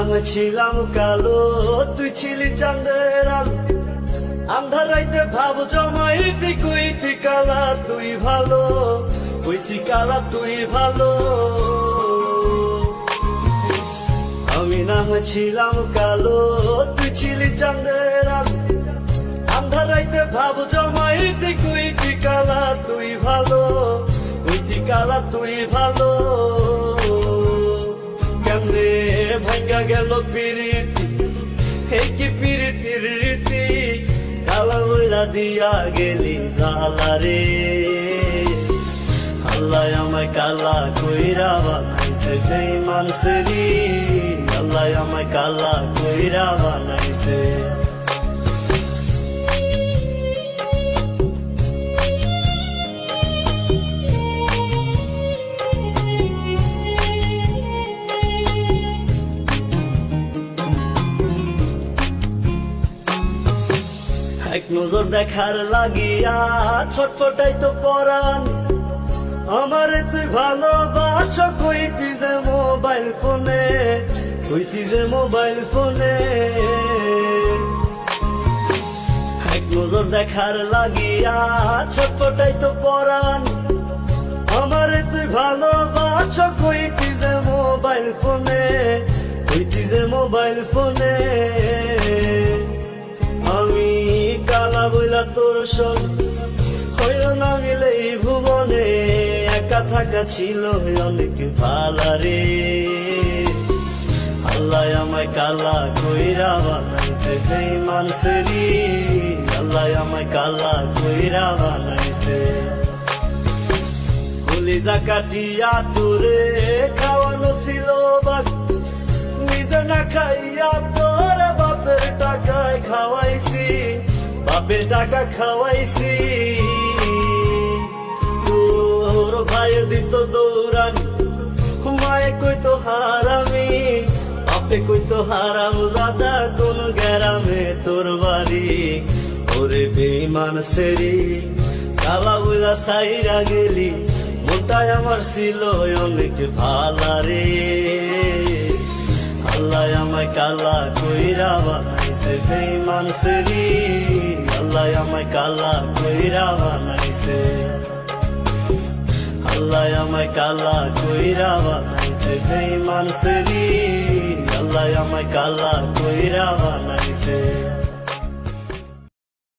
ছিলাম কালো, তুই ছিলি চাঁদের আলো। আন্ধার রাইতে ভাব জমাইতি, কইতি কালা তুই ভালো, কইতি কালা তুই ভালো। আমি না ছিলাম কালো, তুই ছিলি চাঁদের আলো। আন্ধার রাইতে ভাব জমাইতি, কইতি কালা তুই ভালো, কইতি কালা তুই ভালো। কেমনে ভাঙ্গা গেল পিরিতি, এই কি পিরিতির রীতি, কালা বইলা দিয়া গেলি জালা রে। আল্লাহ আমায় কালা কইরা বানাইছে বেঈমান সেরি, আল্লাহ আমায় কালা কইরা বানাইছে। এক নজর দেখার লাগিয়া ছটফটাই তো পরাণ, আমারে তুই ভালোবাস কইতি যে মোবাইল ফোনে, কইতি যে মোবাইল ফোনে। এক নজর দেখার লাগিয়া ছটফটাই তো পরাণ, আমারে তুই ভালোবাস কইতি যে মোবাইল ফোনে, কইতি যে মোবাইল ফোনে। আমি কালা বইলা তোর শোন হইল না মিলে এই ভুবনে, একা থাকা ছিল অনেক ভালা রে। আল্লাহ আমায় কালা কইরা বানাইছে বেঈমান সেরি, আল্লাহ আমায় কালা কইরা বানাইছে। কলিজা কাটিয়া তোরে খাওয়ানো ছিল বাক, নিজে না খাইয়া তোর বাপের টাকায় খাওয়াইছি, বাপের টাকা খাওয়াইছি। তোর ভাইয়ের দিত দৌড়ানি, মায়ে কইতো হারামি, বাপে কইতো হারাম জাদা, কোন গ্রামে তোর বাড়ি। ওরে বেঈমান সেরি, কালা বইলা সাইরা গেলি, মনটাই আমার ছিল অনেক ভালা রে। আল্লাহ আমায় কালা কইরা বানাইছে বেঈমান সেরি, আল্লাহ আমায় কালা কইরা বানাইছে। আল্লাহ আমায় কালা কইরা বানাইছে বেঈমান সেরি, আল্লাহ আমায় কালা কইরা বানাইছে।